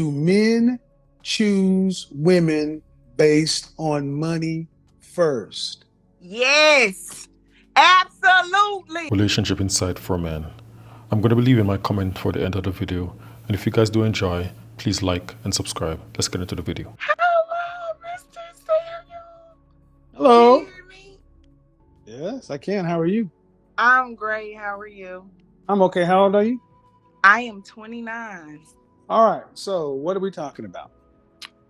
Do men choose women based on money first? Yes, absolutely. Relationship Insight for Men. I'm going to be leaving my comment for the end of the video. And if you guys do enjoy, please like and subscribe. Let's get into the video. Hello, Mr. Samuel. Can you Hello. hear me? Yes, I can. How are you? I'm great. How are you? I'm okay. How old are you? I am 29. All right. So, what are we talking about?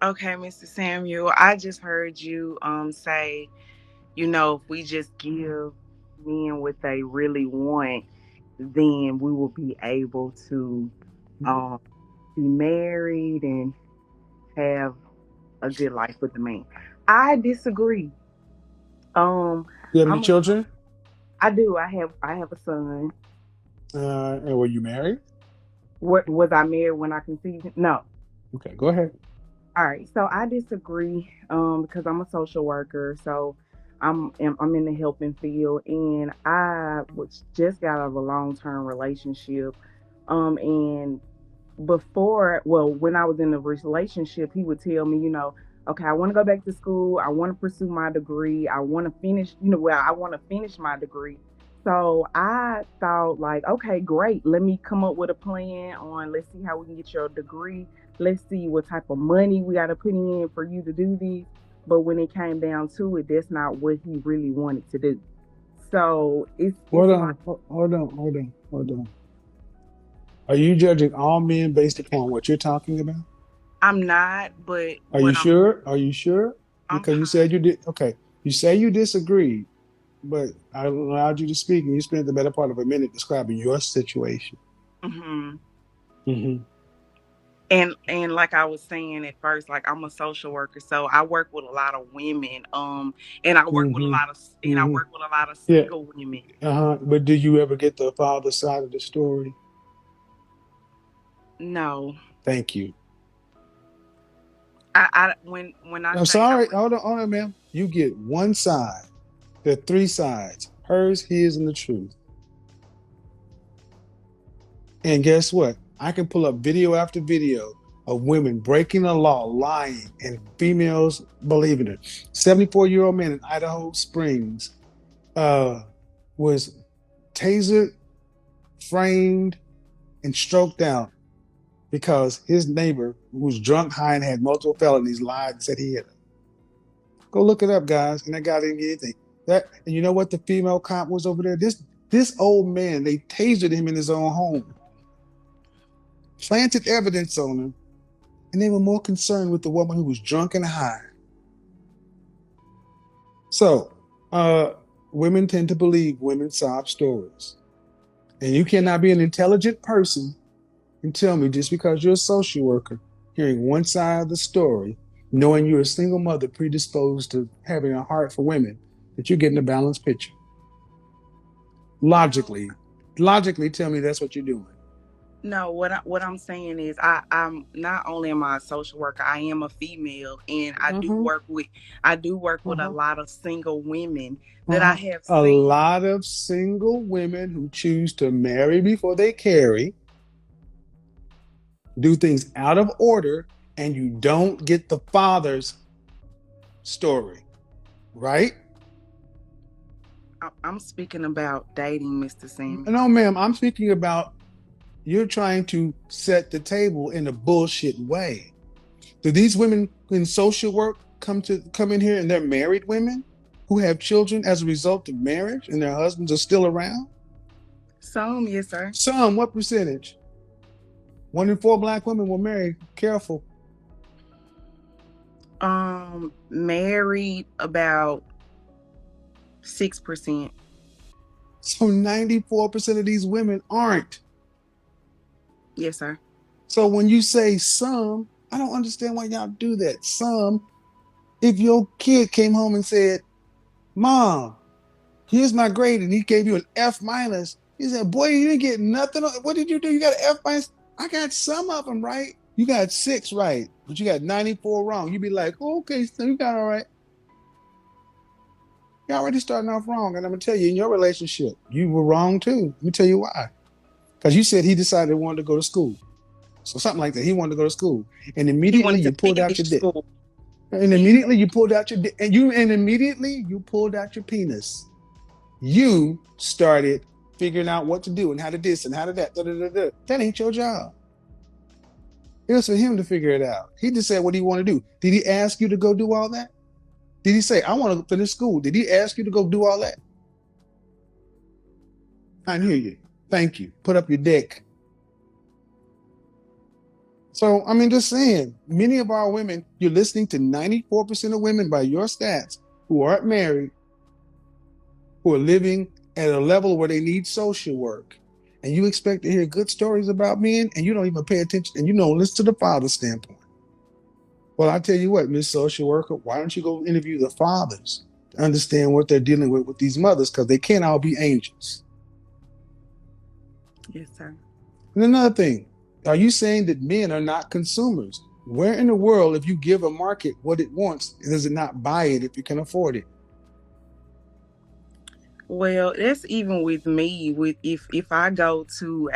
Okay, Mr. Samuel, I just heard you say, if we just give men what they really want, then we will be able to um be married and have a good life with the man. I disagree. Um, Do you have any I'm a, children? I do. I have a son. And were you married? What was I married when I conceived him? No. Okay, go ahead. All right. So I disagree. Because I'm a social worker. So I'm in the helping field, and I was just got out of a long term relationship. And before, well, when I was in a relationship, he would tell me, okay, I want to go back to school. I want to pursue my degree. I want to finish, I want to finish my degree. So I thought, like, okay, great. Let me come up with a plan on, let's see how we can get your degree. Let's see what type of money we got to put in for you to do this. But when it came down to it, that's not what he really wanted to do. So it's Hold like, on. Hold on. Are you judging all men based upon what you're talking about? I'm not, but Are you what sure? Are you sure? I'm Because you said you did. Okay. You say you disagreed, but I allowed you to speak, and you spent the better part of a minute describing your situation. hmm Hmm. and like I was saying at first, like I'm a social worker, so I work with a lot of women, and I work with a Hmm. lot of Hmm. Yeah. single women. Uh-huh. But do you ever get the father side of the story? No, Thank you. when I I'm say I sorry. work, Hold on, ma'am. You get one side. There are three sides: hers, his, and the truth. And guess what? I can pull up video after video of women breaking the law, lying, and females believing it. 74-year-old man in Idaho Springs uh, was tasered, framed, and stroked out because his neighbor, who was drunk, high, and had multiple felonies, lied and said he hit him. Go look it up, guys. And that guy didn't get anything. And you know what? The female cop was over there. This old man, they tasered him in his own home, planted evidence on him, and they were more concerned with the woman who was drunk and high. So, uh, women tend to believe women's sob stories. And you cannot be an intelligent person and tell me just because you're a social worker, hearing one side of the story, knowing you're a single mother predisposed to having a heart for women, that you're getting a balanced picture. no, Logically, logically tell me that's what you're doing. no. What I'm saying is, I'm not only am I a social worker, I am a female, and Uh-huh. I do work with a Uh-huh. lot of single women that I Uh-huh. have A seen. lot of single women who choose to marry before they carry, do things out of order, and you don't get the father's story, right? I'm speaking about dating, Mr. Samuel. No, ma'am, I'm speaking about you're trying to set the table in a bullshit way. Do these women in social work come in here and they're married women who have children as a result of marriage and their husbands are still around? Some, yes, sir. Some, what percentage? 1 in 4 black women were married. Careful. Married about 6%. So 94% of these women aren't. Yes, sir. So when you say some, I don't understand why y'all do that. Some, if your kid came home and said, Mom, here's my grade, and he gave you an F minus, he said, Boy, you didn't get nothing. What did you do? You got an F minus? I got some of them right. You got 6 right, but you got 94 wrong. You'd be like, okay, so you got all right. You're already starting off wrong. And I'm going to tell you, in your relationship, you were wrong too. Let me tell you why. Because you said he decided he wanted to go to school. So something like that. He wanted to go to school, and He immediately wanted to you pulled out finish your dick, school. and immediately you pulled out your dick, and immediately you pulled out your penis. You started figuring out what to do and how to this and how to that. Da, da, da, da. That ain't your job. It was for him to figure it out. He just said what he wanted to do. Did he ask you to go do all that? Did he say, I want to finish school? Did he ask you to go do all that? I didn't hear you. Thank you. Put up your dick. So, I mean, just saying, many of our women, you're listening to 94% of women by your stats who aren't married, who are living at a level where they need social work. And you expect to hear good stories about men, and you don't even pay attention, and you don't listen to the father's standpoint. Well, I tell you what, Miss Social Worker, why don't you go interview the fathers to understand what they're dealing with these mothers, because they can't all be angels. Yes, sir. And another thing, are you saying that men are not consumers? Where in the world, if you give a market what it wants, does it not buy it if you can afford it? Well, that's even with me. With if I go to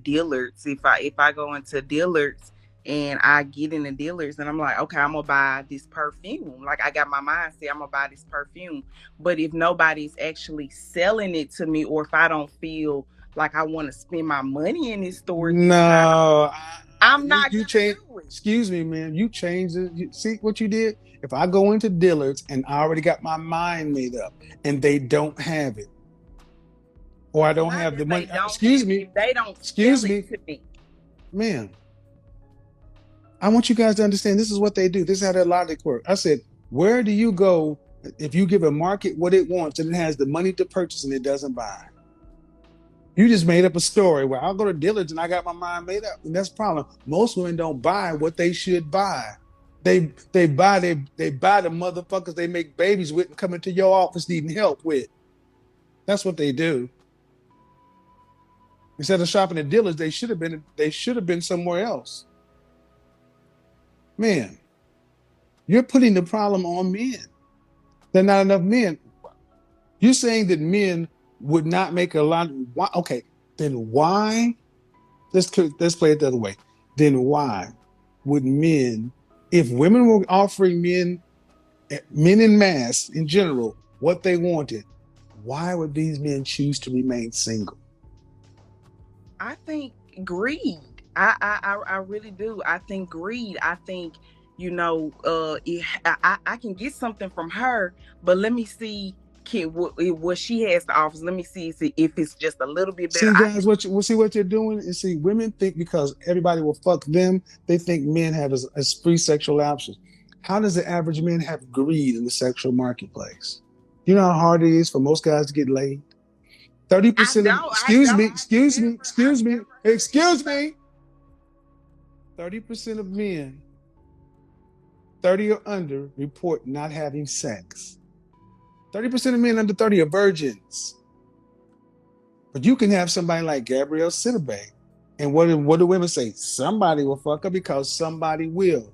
Dillard's, if I go into Dillard's and I get in the Dillard's and I'm like, okay, I'm gonna buy this perfume. Like I got my mind set, I'm gonna buy this perfume. But if nobody's actually selling it to me, or if I don't feel like I want to spend my money in this store at this time, No, I'm you not you gonna change. do it. Excuse me, man. You changed it. You, see what you did? If I go into Dillard's and I already got my mind made up, and they don't have it, or I don't Not have the that money. they don't Excuse have it. me. If they don't sell Excuse it me, to me, man. I want you guys to understand this is what they do. This is how their logic works. I said, where do you go if you give a market what it wants and it has the money to purchase and it doesn't buy? You just made up a story where I'll go to Dillard's and I got my mind made up. And that's the problem. Most women don't buy what they should buy. They buy the motherfuckers they make babies with and come into your office needing help with. That's what they do. Instead of shopping at Dillard's, they should have been somewhere else. Man, you're putting the problem on men. There are not enough men. You're saying that men would not make a lot. Why, okay, then why? Let's play it the other way. Then why would men, if women were offering men in mass in general, what they wanted, why would these men choose to remain single? I think greed. I really do. I think greed. I think I can get something from her, but let me see what she has to offer. Let me see if it's just a little bit better. See, I guys, see what you're doing is see women think because everybody will fuck them, they think men have as free sexual options. How does the average man have greed in the sexual marketplace? You know how hard it is for most guys to get laid? 30% of, I don't. I never heard excuse anybody. me, 30% of men, 30 or under, report not having sex. 30% of men under 30 are virgins. But you can have somebody like Gabrielle Sidibe. And what do women say? Somebody will fuck her because somebody will.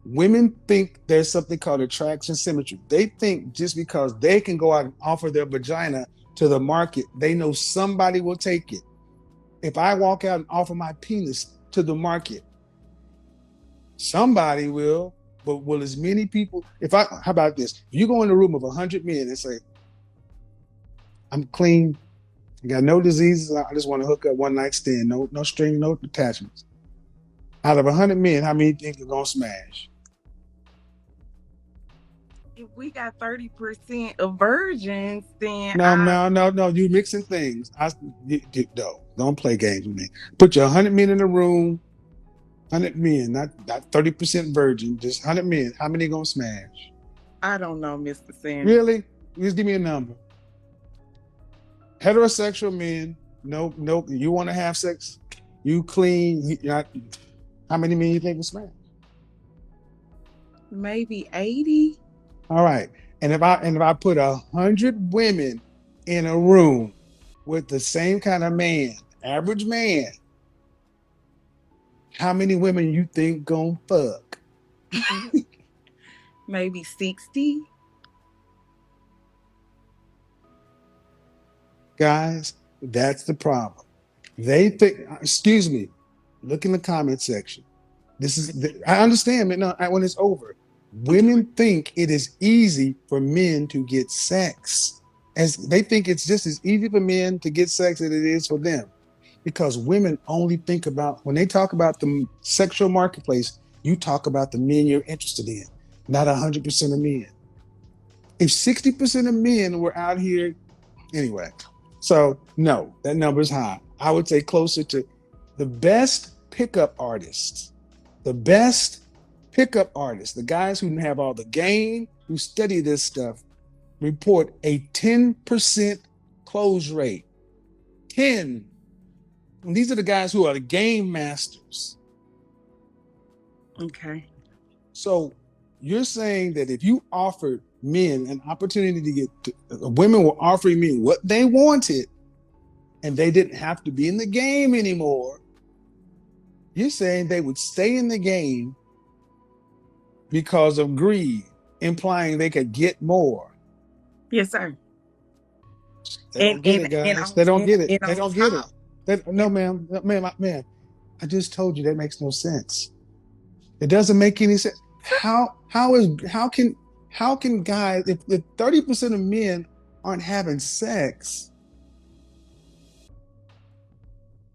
Women think there's something called attraction symmetry. They think just because they can go out and offer their vagina to the market, they know somebody will take it. If I walk out and offer my penis to the market, somebody will. But will as many people, how about this? If you go in a room of 100 men and say, I'm clean, I got no diseases, I just want to hook up one night stand, no string, no attachments. Out of 100 men, how many think are going to smash? If we got 30% of virgins, then No, I no, no, no. You mixing things. No, don't play games with me. Put your 100 men in a room, 100 men, not 30% virgin, just 100 men. How many going to smash? I don't know, Mr. Sanders. Really? Just give me a number. Heterosexual men, no, no. You want to have sex? You clean? How many men you think will smash? Maybe 80. All right. And if I put 100 women in a room with the same kind of man, average man, how many women you think gonna fuck? Maybe 60. Guys, that's the problem. They think, excuse me, Look in the comment section. I understand, man. No, when it's over, women think it is easy for men to get sex. As they think it's just as easy for men to get sex as it is for them. Because women only think about, when they talk about the sexual marketplace, you talk about the men you're interested in, not 100% of men. If 60% of men were out here, anyway, so no, that number is high. I would say closer to the best pickup artists, the best pickup artists, the guys who have all the game, who study this stuff, report a 10% close rate. 10. And these are the guys who are the game masters. Okay. So you're saying that if you offered men an opportunity to women were offering men what they wanted, and they didn't have to be in the game anymore, you're saying they would stay in the game because of greed, implying they could get more. Yes, sir. They don't get it, guys. They don't get it. And They on don't get it. top, No, ma'am. Ma'am. I just told you that makes no sense. It doesn't make any sense. How can guys, if 30% of men aren't having sex,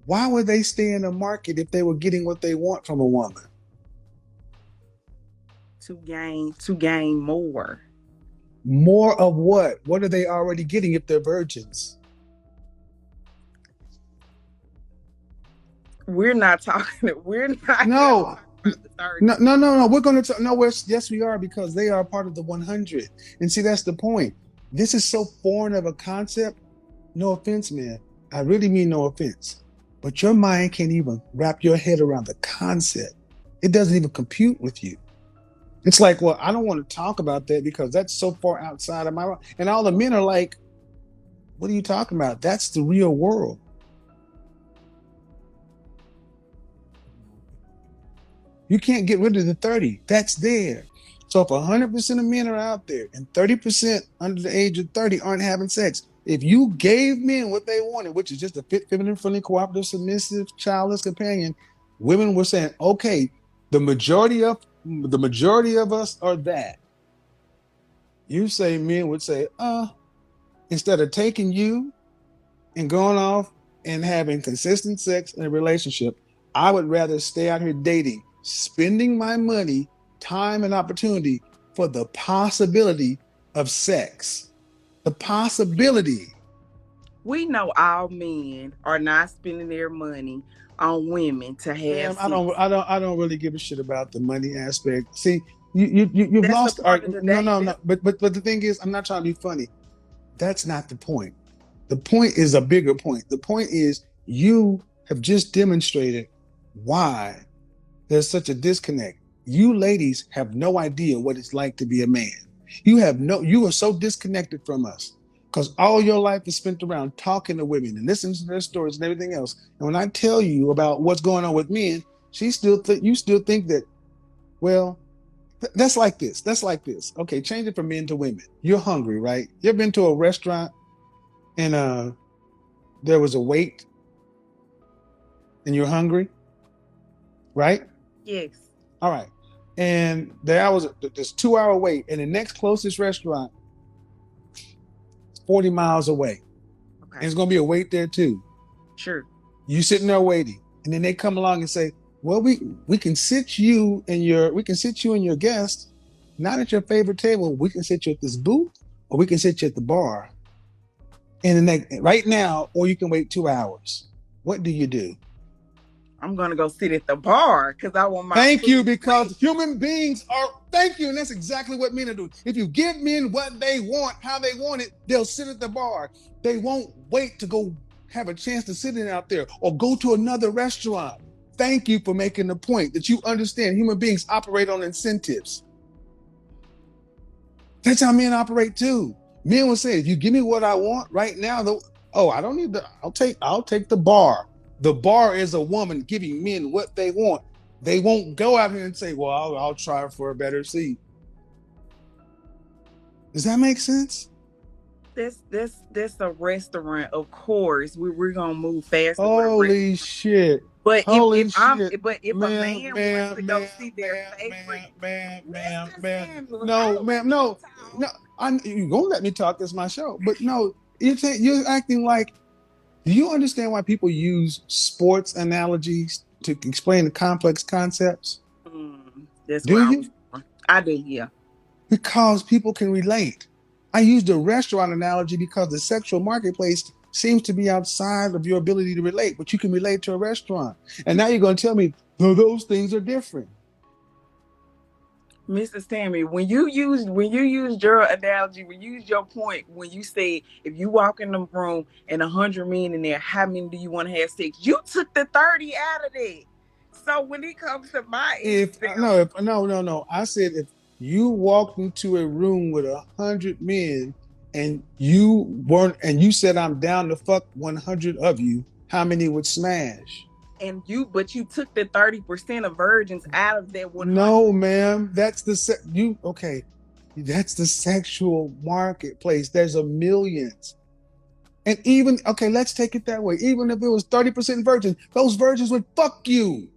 why would they stay in the market if they were getting what they want from a woman? to gain more. More of what? What are they already getting if they're virgins? We're not talking. We're not No, about the 30. no. We're going to talk. No, yes, we are, because they are part of the 100. And see, that's the point. This is so foreign of a concept. No offense, man. I really mean no offense. But your mind can't even wrap your head around the concept. It doesn't even compute with you. It's like, well, I don't want to talk about that because that's so far outside of my world. And all the men are like, what are you talking about? That's the real world. You can't get rid of the 30. That's there. So if 100% of men are out there and 30% under the age of 30 aren't having sex, if you gave men what they wanted, which is just a fit, feminine, friendly, cooperative, submissive, childless companion, women were saying, okay, the majority of us are that. You say men would say, instead of taking you and going off and having consistent sex in a relationship, I would rather stay out here dating, spending my money, time, and opportunity for the possibility of sex. The possibility. We know all men are not spending their money on women to have Ma'am, sex. I don't really give a shit about the money aspect. See, you've That's a lost part of the no, day. no, no. But the thing is, I'm not trying to be funny. That's not the point. The point is a bigger point. The point is you have just demonstrated why there's such a disconnect. You ladies have no idea what it's like to be a man. You are so disconnected from us because all your life is spent around talking to women and listening to their stories and everything else. And when I tell you about what's going on with men, you still think that, well, that's like this. That's like this. Okay, change it from men to women. You're hungry, right? You ever been to a restaurant and there was a wait and you're hungry, right? Yes. All right. And there was this 2 hour wait, and the next closest restaurant is 40 miles away. Okay. And it's gonna be a wait there too. Sure. You sitting there waiting, and then they come along and say, well, we can sit you and your guest not at your favorite table. We can sit you at this booth, or we can sit you at the bar. And then right now, or you can wait 2 hours. What do you do? I'm gonna go sit at the bar because I want my Thank food you, because quick. human beings are, thank you, and that's exactly what men are doing. If you give men what they want, how they want it, they'll sit at the bar. They won't wait to go have a chance to sit in out there or go to another restaurant. Thank you for making the point that you understand human beings operate on incentives. That's how men operate too. Men will say, if you give me what I want right now, I don't need I'll take the bar. The bar is a woman giving men what they want. They won't go out here and say, well, I'll try for a better seat. Does that make sense? That's a restaurant, of course. We're gonna move faster. Holy shit. But if Holy I'm shit. but if a Ma'am, man wants ma'am, to go ma'am, see their ma'am, favorite, ma'am, ma'am, ma'am, Mr. ma'am. Samuels, No, I let ma'am, you no. No, talk. you're gonna let me talk. It's my show. But no, you're acting like, do you understand why people use sports analogies to explain the complex concepts? That's Do where I you? was going. I do, yeah. Because people can relate. I used a restaurant analogy because the sexual marketplace seems to be outside of your ability to relate, but you can relate to a restaurant. And now you're going to tell me, no, those things are different. Mr. Sammy, when you used your analogy, when you used your point, when you said if you walk in the room and 100 men in there, how many do you want to have sex? You took the 30 out of that. So when it comes to my If example, no, if, no, no, no. I said if you walked into a room with 100 men and you said I'm down to fuck 100 of you, how many would smash? but you took the 30% of virgins out of that 100. No, ma'am. Okay. That's the sexual marketplace. There's a millions. And even okay, let's take it that way. Even if it was 30% virgins, those virgins would fuck you.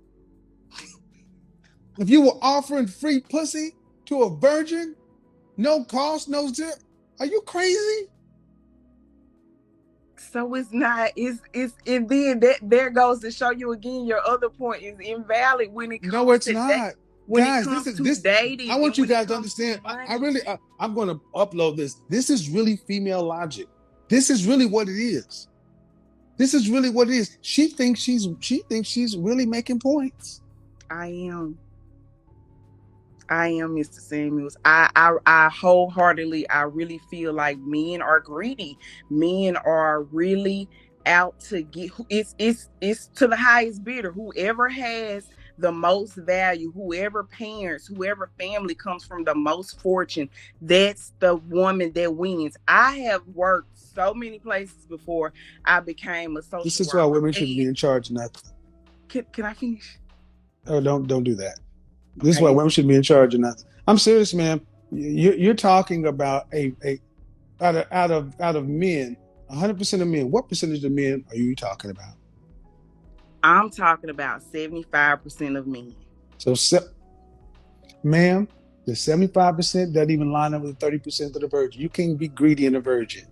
If you were offering free pussy to a virgin, no cost, no zip, are you crazy? So it's not, it's and then that there goes to show you again your other point is invalid when it No, comes it's to that, not. when it Guys, comes to this. I dating want and you when it guys to comes to understand. money. I'm going to upload this. This is really female logic. This is really what it is. This is really what it is. She thinks she's really making points. I am. I am Mr. Samuels. I wholeheartedly, I really feel like men are greedy. Men are really out to get. It's to the highest bidder. Whoever has the most value, whoever parents, whoever family comes from the most fortune, that's the woman that wins. I have worked so many places before I became a This social is why worker. women shouldn't be And in charge of nothing. can I finish? Oh, don't do that. This is why Okay. women should be in charge of nothing. I'm serious, man. You're talking about a out of men, 100% of men. What percentage of men are you talking about? I'm talking about 75% of men. So, ma'am, the 75% doesn't even line up with the 30% of the virgin. You can't be greedy in a virgin.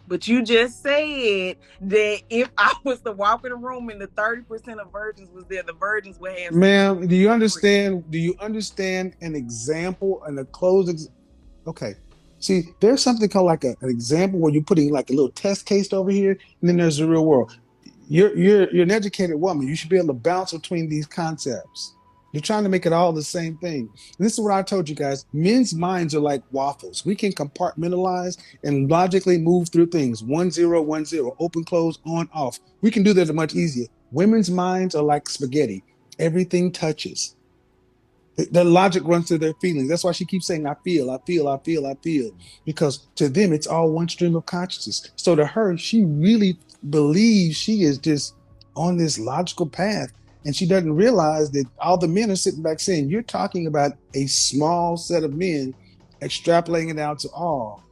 But you just said that if I was to walk in a room and the 30% of virgins was there, the virgins would have sex with Ma'am, do you me for free. understand? Do you understand an example and a closed? Okay. See, there's something called like an example where you're putting like a little test case over here, and then there's the real world. You're an educated woman. You should be able to bounce between these concepts. You're trying to make it all the same thing. And this is what I told you guys. Men's minds are like waffles. We can compartmentalize and logically move through things. 1 0 1 0, open, close, on, off. We can do that much easier. Women's minds are like spaghetti. Everything touches. The logic runs through their feelings. That's why she keeps saying, I feel, I feel, I feel, I feel. Because to them, it's all one stream of consciousness. So to her, she really believes she is just on this logical path. And she doesn't realize that all the men are sitting back saying, you're talking about a small set of men extrapolating it out to all.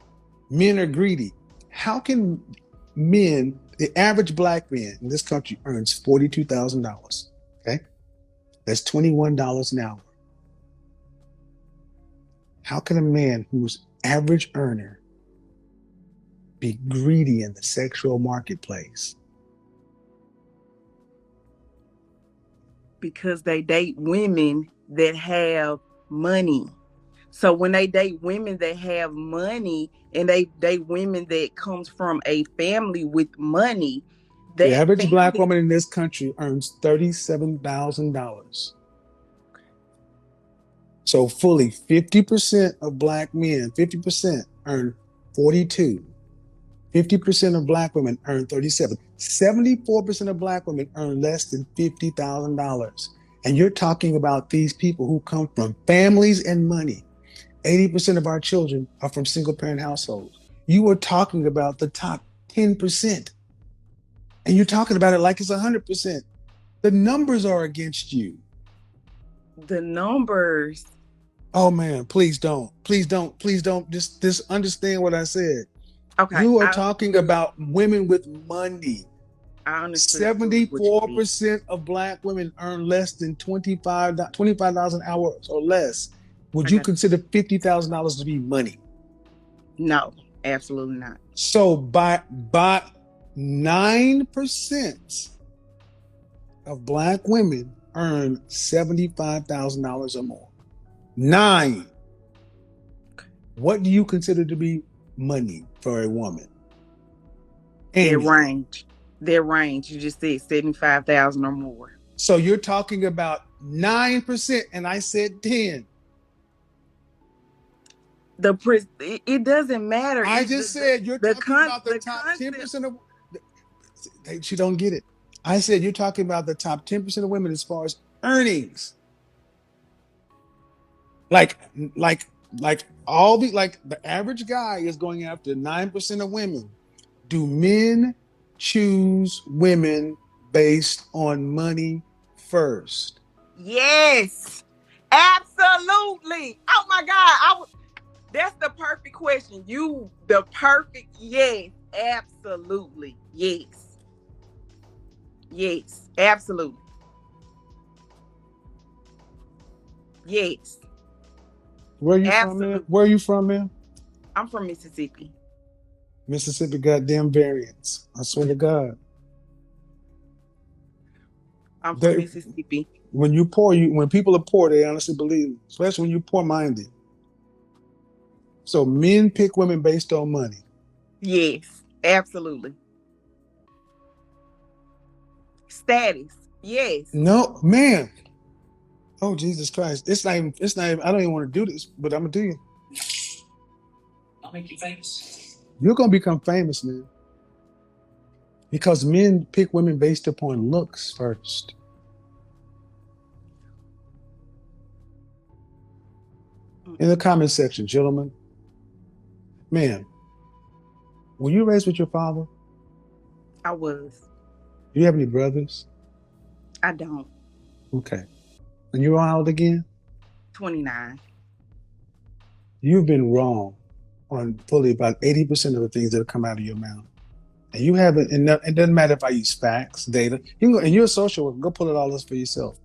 Men are greedy. How can the average black man in this country earns $42,000? Okay. That's $21 an hour. How can a man who's average earner be greedy in the sexual marketplace? Because they date women that have money. So when they date women that have money and they date women that comes from a family with money, The that average black family, woman in this country earns $37,000. So fully 50% of black men, 50% earn 42. 50% of black women earn 37. 74% of black women earn less than $50,000. And you're talking about these people who come from families and money. 80% of our children are from single parent households. You are talking about the top 10%. And you're talking about it like it's 100%. The numbers are against you. the numbers. Oh man, please don't. Please don't. Please don't. Just understand what I said. Okay, You are I talking about women with money. I honestly agree with you. 74% of black women earn less than $25 an hour or less. Would I you got consider $50,000 to be money? no, absolutely not. So by 9% of black women earn $75,000 or more. 9. What do you consider to be money for a woman Their annually? range. Their range. You just said 75,000 or more. So you're talking about 9%, and I said 10. It doesn't matter. I It just said you're the talking con about the the top concept. 10% of she don't get it. I said you're talking about the top 10% of women as far as earnings. Like like like the average guy is going after 9% of women. Do men choose women based on money first? Yes, absolutely. Oh my God, that's the perfect question. The perfect yes, absolutely yes, yes, absolutely yes, Where are you from, man? absolutely. Where are you from, man? I'm from Mississippi. Mississippi goddamn variants. I swear to God. I'm from They Mississippi. when you poor, you when people are poor, they honestly believe it, especially when you're poor minded. So men pick women based on money. Yes, absolutely. Status. Yes. No, man. Oh Jesus Christ! It's not even. I don't even want to do this, but I'm gonna do you. I'll make you famous. You're gonna become famous, man, because men pick women based upon looks first. In the comment section, gentlemen, man, were you raised with your father? I was. Do you have any brothers? I don't. Okay. And you're how old again? 29. You've been wrong on fully about 80% of the things that have come out of your mouth. And you haven't, and it doesn't matter if I use facts, data. You can go, and you're a social worker, go pull it all this for yourself.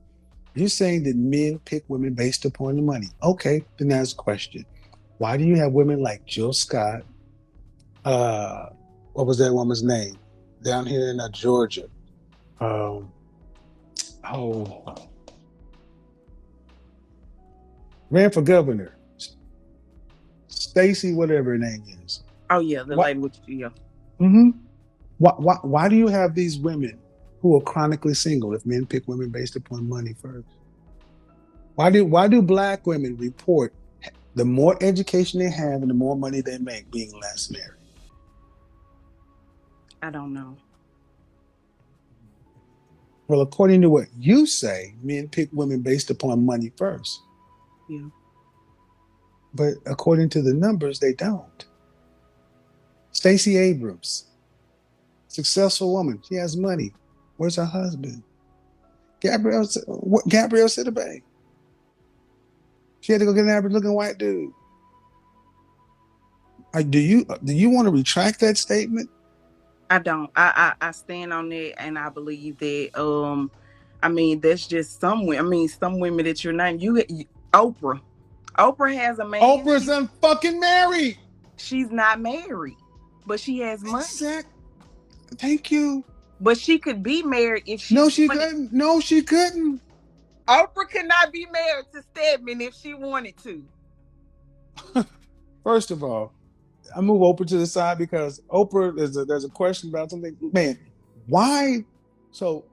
You're saying that men pick women based upon the money. Okay, then that's a question. Why do you have women like Jill Scott? Uh, what was that woman's name? Down here in Georgia. Um, oh, ran for governor. Stacy, whatever her name is. Oh yeah, the What? lady with you. Mm-hmm. Why do you have these women who are chronically single if men pick women based upon money first? Why do black women report the more education they have and the more money they make being less married? I don't know. Well, according to what you say, men pick women based upon money first. Yeah. But according to the numbers, they don't. Stacey Abrams, successful woman, she has money. Where's her husband? Gabrielle Sidibe. She had to go get an average looking white dude. Do you want to retract that statement? I don't. I stand on that, and I believe that. I mean, that's just some women. I mean, some women that you're not. Oprah. Oprah has a man. Oprah's unfucking married. She's not married, but she has money. Exact. Thank you. But she could be married if she No, she wanted. couldn't. No, she couldn't. Oprah could not be married to Stedman if she wanted to. First of all, I move Oprah to the side because Oprah, there's a question about something. Man, why? So,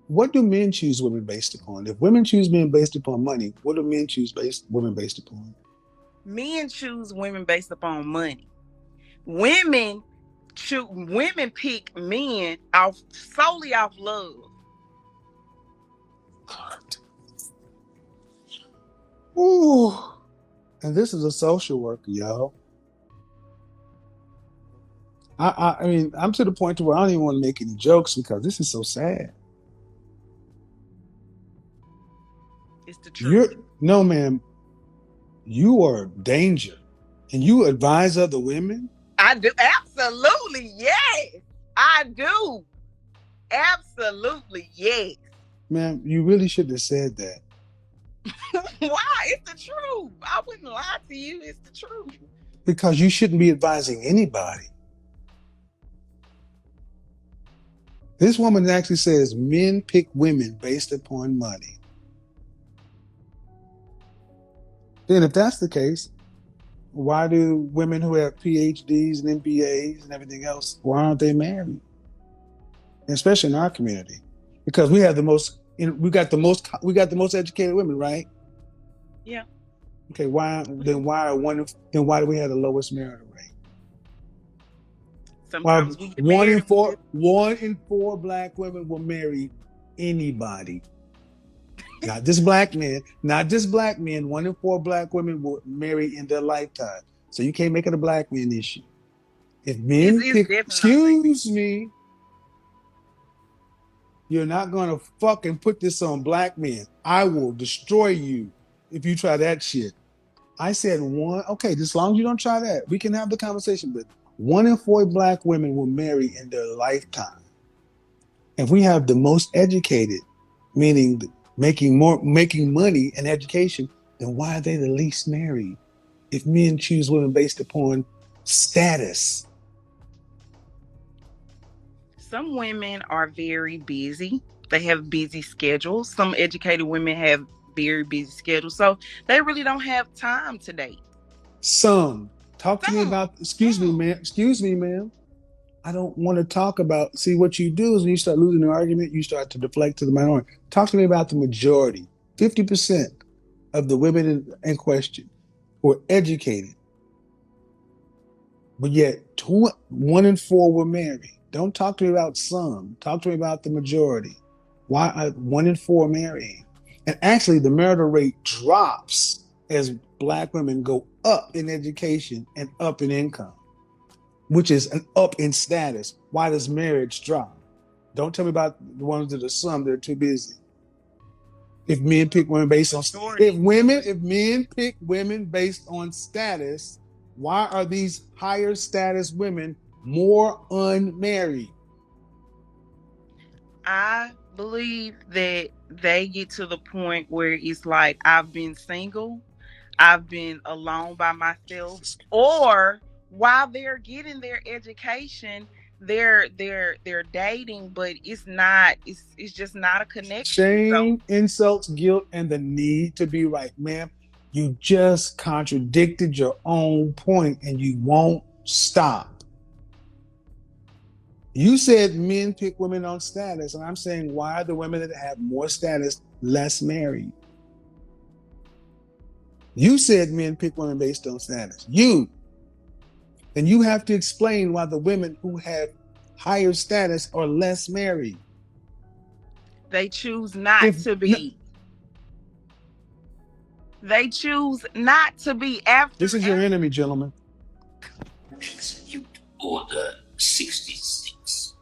what do men choose women based upon? If women choose men based upon money, what do men choose women based upon? Men choose women based upon money. Women pick men off solely off love. God. Ooh. And this is a social worker, y'all. I mean, I'm to the point to where I don't even want to make any jokes because this is so sad. It's the You're truth. no, ma'am. You are danger, and you advise other women. I do absolutely yes. I do. Absolutely, yes. Man, you really should have said that. Why? It's the truth. I wouldn't lie to you. It's the truth. Because you shouldn't be advising anybody. This woman actually says men pick women based upon money. Then, if that's the case, why do women who have PhDs and MBAs and everything else, why aren't they married? Especially in our community, because we have the most, we got the most educated women, right? Yeah. Okay, why do we have the lowest marital rate? Why Sometimes we get married and we just one in four black women will marry anybody. Not just black men, not just black men. One in four black women will marry in their lifetime. So you can't make it a black man issue. If men it's pick, definitely not a black man. excuse me, you're not gonna fucking put this on black men. I will destroy you if you try that shit. I said one, okay, as long as you don't try that, we can have the conversation. But one in four black women will marry in their lifetime. If we have the most educated, meaning making money and education, then why are they the least married? If men choose women based upon status. Some women are very busy. They have busy schedules. Some educated women have very busy schedules. So they really don't have time to date. Some talk to me Some. about, excuse me, ma'am. I don't want to talk about, see what you do is when you start losing the argument, you start to deflect to the minority. Talk to me about the majority. 50% of the women in question were educated, but yet one in four were married. Don't talk to me about some. Talk to me about the majority. Why are one in four marrying? And actually, the marital rate drops as black women go up in education and up in income, which is an up in status. Why does marriage drop? Don't tell me about the ones that are some that are too busy. If men pick women based on Majority. if men pick women based on status, why are these higher status women more unmarried? I believe that they get to the point where it's like I've been single, I've been alone by myself, or while they're getting their education, they're dating, but it's just not a connection. So Shame, insults, guilt, and the need to be right. Ma'am, you just contradicted your own point and you won't stop. You said men pick women on status, and I'm saying why are the women that have more status less married? You said men pick women based on status. You. And you have to explain why the women who have higher status are less married. they choose not If to no, be. They choose not to be this after is your after enemy, gentlemen. Execute Order 66.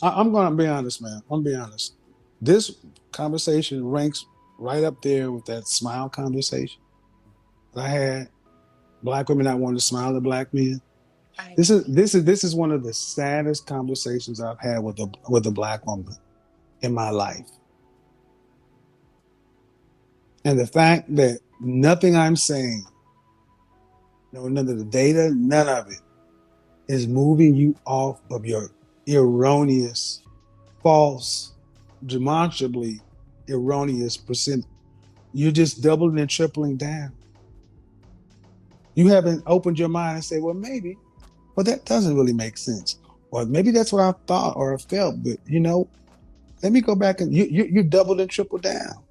I'm going to be honest, man. I'm going to be honest. This conversation ranks right up there with that smile conversation that I had. Black women not wanting to smile at black men. I This is one of the saddest conversations I've had with a black woman in my life. And the fact that nothing I'm saying, no, none of the data, none of it is moving you off of your erroneous, false, demonstrably erroneous percent. You're just doubling and tripling down. You haven't opened your mind and say, well, maybe, well, that doesn't really make sense. Or maybe that's what I thought or felt, but let me go back and you doubled and tripled down.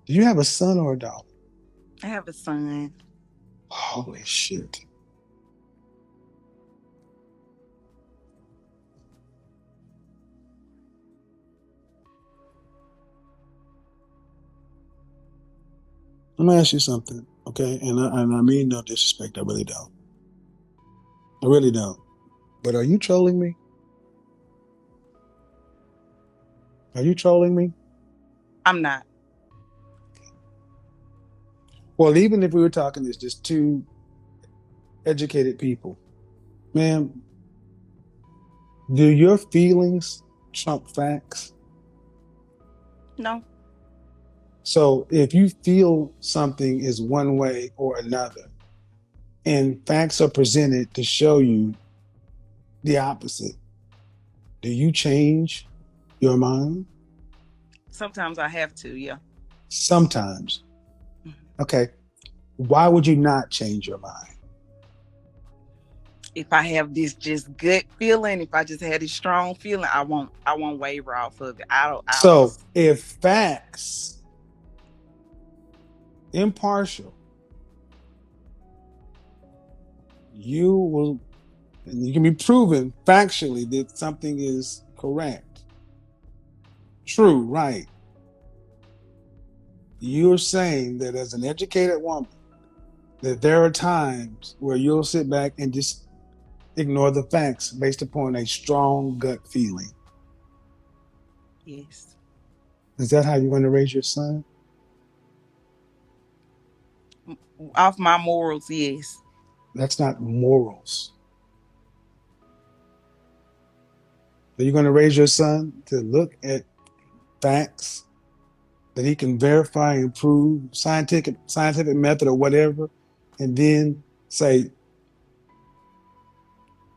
Do you have a son or a daughter? have a son. Holy shit. Let me ask you something, okay? And I mean no disrespect. I really don't. I really don't. But are you trolling me? Are you trolling me? I'm not. Well, even if we were talking as just two educated people, ma'am, do your feelings trump facts? No. So if you feel something is one way or another, and facts are presented to show you the opposite, do you change your mind? Sometimes I have to, yeah. Sometimes. Mhm. Okay. Why would you not change your mind? If I have this just gut feeling, if I just had this strong feeling, I won't waver off of it. I don't. So if facts, impartial, you will, and you can be proven factually that something is correct, true, right. You're saying that as an educated woman, that there are times where you'll sit back and just ignore the facts based upon a strong gut feeling. Yes. Is that how you're going to raise your son? Off my morals, yes. That's not morals. So you're going to raise your son to look at facts that he can verify and prove, scientific method or whatever, and then say,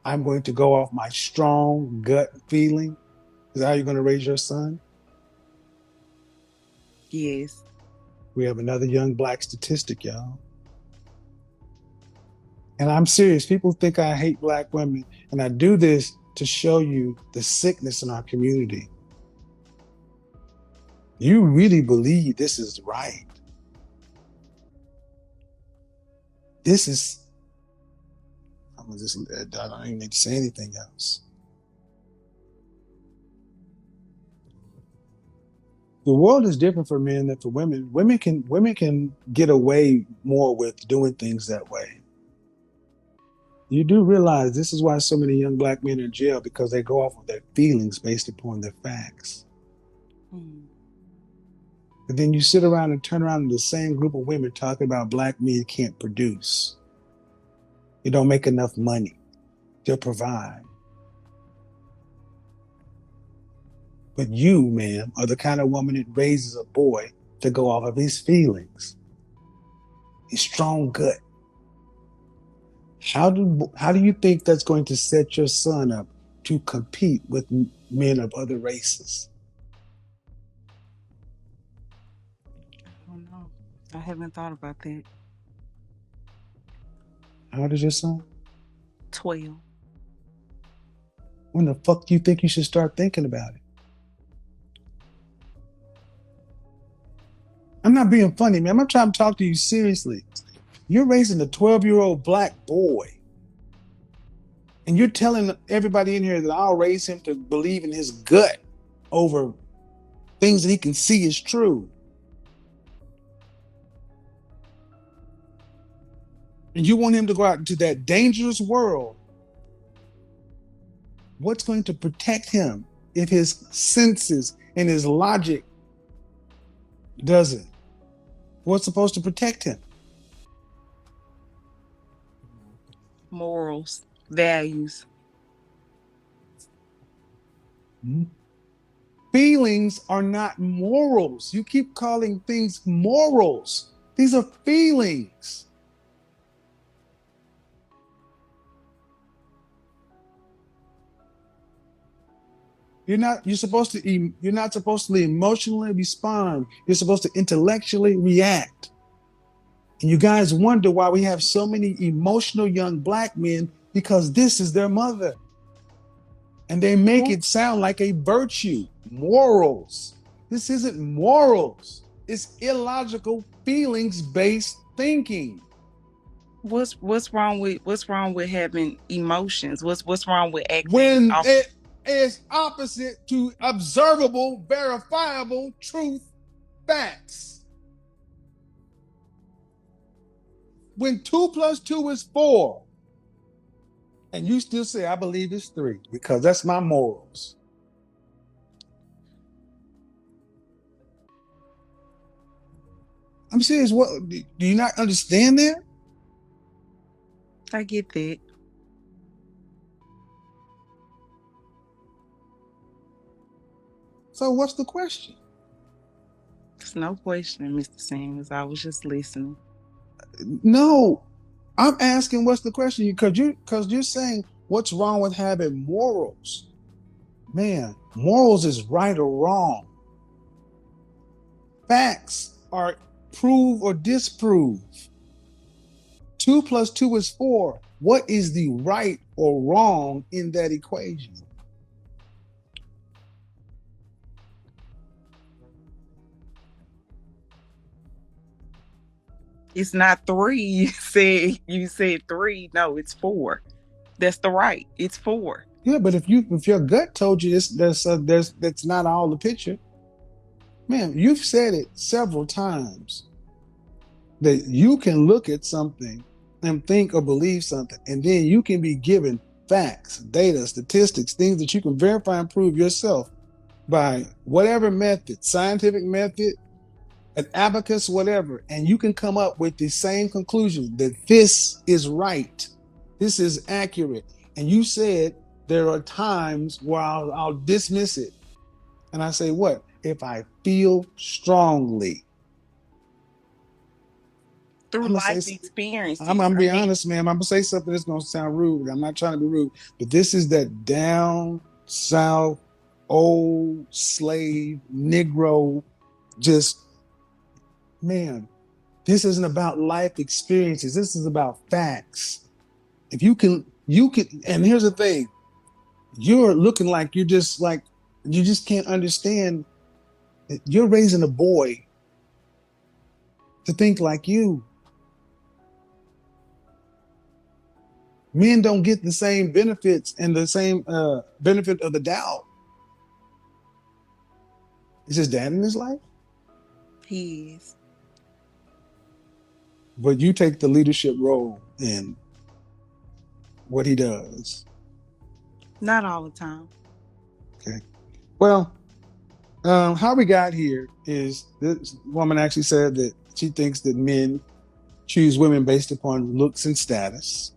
I'm going to go off my strong gut feeling. Is that how you're going to raise your son? Yes. We have another young black statistic, y'all. And I'm serious. People think I hate black women, and I do this to show you the sickness in our community. You really believe this is right. This is, I'm gonna just, I don't even need to say anything else. The world is different for men than for women. Women can get away more with doing things that way. You do realize this is why so many young black men are in jail, because they go off of their feelings based upon their facts. Mm. But then you sit around and turn around in the same group of women talking about black men can't produce. You don't make enough money to provide. But you, ma'am, are the kind of woman that raises a boy to go off of his feelings, his strong gut. How do you think that's going to set your son up to compete with men of other races? I don't know. I haven't thought about that. How old is your son? 12. When the fuck do you think you should start thinking about it? I'm not being funny, man. I'm trying to talk to you seriously. You're raising a 12-year-old black boy, and you're telling everybody in here that I'll raise him to believe in his gut over things that he can see is true. And you want him to go out into that dangerous world. What's going to protect him if his senses and his logic doesn't? What's supposed to protect him? Morals, values. Mm-hmm. Feelings are not morals. You keep calling things morals. These are feelings. You're not supposed to emotionally respond. You're supposed to intellectually react. And you guys wonder why we have so many emotional young black men, because this is their mother. And they make Who it sound like a virtue, morals. This isn't morals. It's illogical, feelings-based thinking. what's wrong with having emotions? What's wrong with acting When off? it is opposite to observable, verifiable truth, facts. When 2 + 2 is 4, and you still say, I believe it's 3, because that's my morals. I'm serious. What do you not understand that? I get that. So what's the question? It's no question, Mr. Sanders. I was just listening. No, I'm asking what's the question because you're saying what's wrong with having morals. Man, morals is right or wrong. Facts are prove or disprove. 2 plus 2 is 4. What is the right or wrong in that equation? It's not three. You said three. No, it's four. That's the right. It's four. Yeah, but if your gut told you this, there's that's not all the picture. Man, you've said it several times that you can look at something and think or believe something, and then you can be given facts, data, statistics, things that you can verify and prove yourself by whatever method, scientific method, an abacus, whatever, and you can come up with the same conclusion that this is right, this is accurate. And you said there are times where I'll dismiss it, and I say, what if I feel strongly? Through I'm gonna life say, I'm experiences. gonna I be mean, honest, man. I'm gonna say something that's gonna sound rude. I'm not trying to be rude, but this is that down south, old slave Negro, just man. This isn't about life experiences. This is about facts. If you can. And here's the thing: you're looking like you just can't understand. You're raising a boy to think like you. Men don't get the same benefits and the same benefit of the doubt. Is his dad in his life? he is. But you take the leadership role in what he does. Not all the time. Okay. Well, how we got here is this woman actually said that she thinks that men choose women based upon looks and status,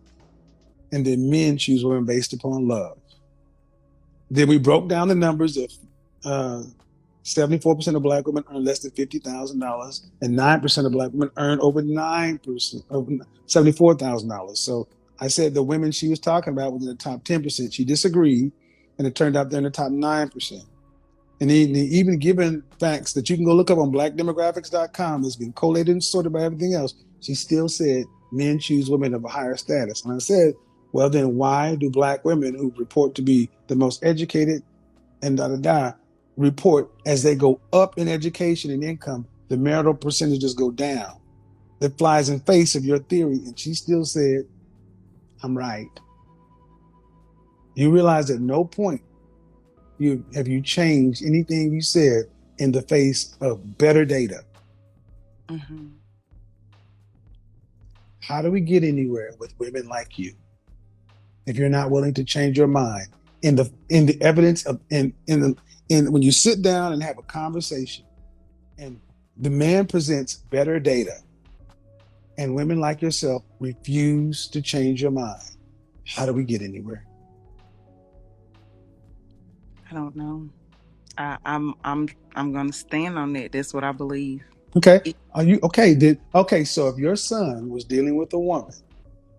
and that men choose women based upon love. Then we broke down the numbers of 74% of black women earn less than $50,000, and 9% of black women earn over 9% of $74,000. So I said the women she was talking about was in the top 10%. She disagreed, and it turned out they're in the top 9%. And even given facts that you can go look up on blackdemographics.com that's been collated and sorted by everything else, she still said men choose women of a higher status. And I said, well, then why do black women who report to be the most educated and da da da report as they go up in education and income, the marital percentages go down? That flies in face of your theory. And she still said, I'm right. You realize at no point you changed anything you said in the face of better data. Mm-hmm. How do we get anywhere with women like you if you're not willing to change your mind in the evidence of in when you sit down and have a conversation and the man presents better data and women like yourself refuse to change your mind? How do we get anywhere? I don't know. I'm gonna stand on that. That's what I believe. Okay. It, Are you okay? Okay, so if your son was dealing with a woman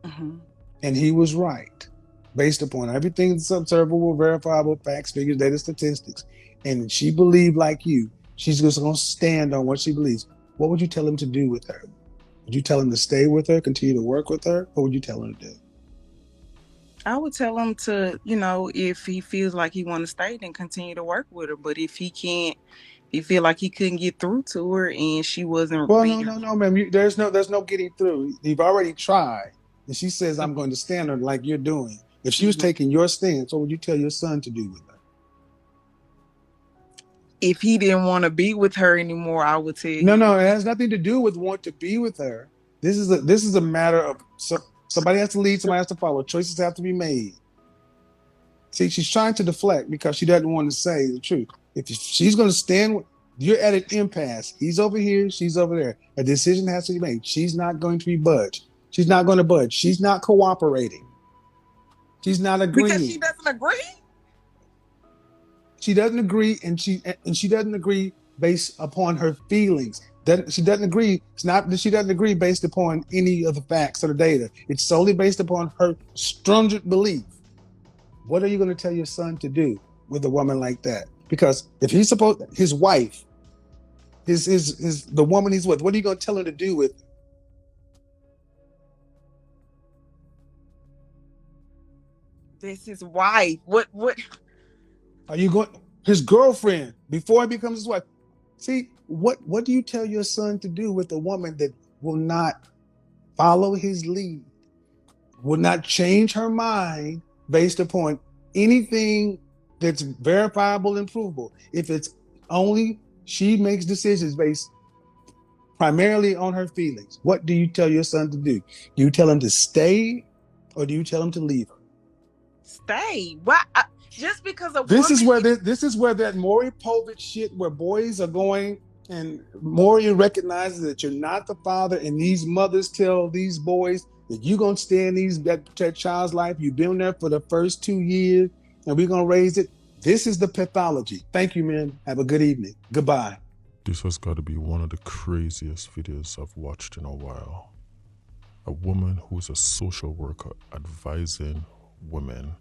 mm-hmm. and he was right based upon everything that's observable, verifiable, facts, figures, data, statistics, and she believed like you, she's just going to stand on what she believes. What would you tell him to do with her? Would you tell him to stay with her, continue to work with her? What would you tell him to do? I would tell him to, if he feels like he want to stay, then continue to work with her. But if he can't, he feel like he couldn't get through to her and she wasn't Well, being. no, ma'am. There's no getting through. You've already tried, and she says, "I'm going to stand on like you're doing." If she was Mhm. taking your stance, what would you tell your son to do with her? If he didn't want to be with her anymore, I would tell No, him. no, it has nothing to do with want to be with her. This is a matter of somebody has to lead, somebody has to follow. Choices have to be made. See, she's trying to deflect because she doesn't want to say the truth. If she's going to stand, You're at an impasse. He's over here, she's over there. A decision has to be made. She's not going to be budged. She's not going to budge. She's not cooperating. She's not Because she agreeing. doesn't agree. She doesn't agree, and she doesn't agree based upon her feelings. She doesn't agree. It's not that she doesn't agree based upon any of the facts or the data. It's solely based upon her stringent belief. What are you going to tell your son to do with a woman like that? Because if he's supposed, his wife, his the woman he's with, what are you going to tell her to do with? This is wife. What? Are you going his girlfriend before he becomes his wife? See, what do you tell your son to do with a woman that will not follow his lead, will not change her mind based upon anything that's verifiable and provable? If it's only she makes decisions based primarily on her feelings, what do you tell your son to do? Do you tell him to stay or do you tell him to leave her? Stay. Why? Just because a This is woman. where this is where that Maury Povich shit, where boys are going, and Maury recognizes that you're not the father, and these mothers tell these boys that you're gonna stay in that child's life. You've been there for the first 2 years, and we're gonna raise it. This is the pathology. Thank you, man. Have a good evening. Goodbye. This has got to be one of the craziest videos I've watched in a while. A woman who's a social worker advising women,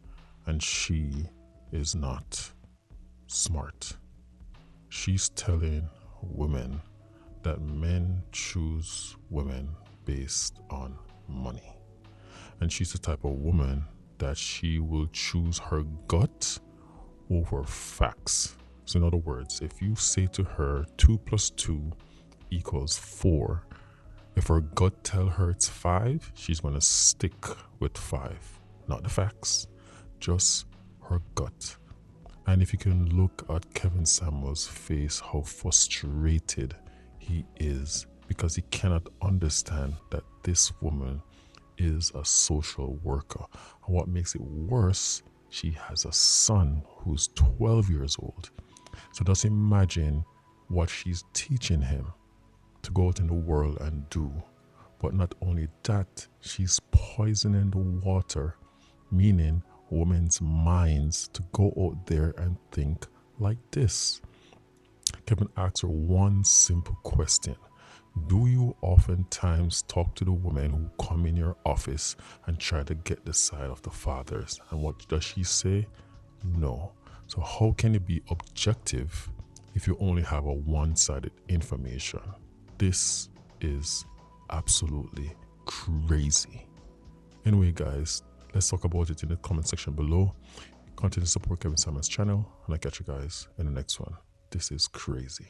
and she is not smart. She's telling women that men choose women based on money. And she's the type of woman that she will choose her gut over facts. So in other words, if you say to her 2 + 2 = 4, if her gut tell her it's 5, she's going to stick with 5. Not the facts, just her gut. And if you can look at Kevin Samuel's face, how frustrated he is because he cannot understand that this woman is a social worker. And what makes it worse, she has a son who's 12 years old. So just imagine what she's teaching him to go out in the world and do. But not only that, she's poisoning the water, meaning women's minds to go out there and think like this. Kevin asks her one simple question. Do you oftentimes talk to the women who come in your office and try to get the side of the fathers? And what does she say? No. So how can it be objective if you only have a one-sided information? This is absolutely crazy. Anyway, guys, let's talk about it in the comment section below. Continue to support Kevin Samuel's channel, and I'll catch you guys in the next one. This is crazy.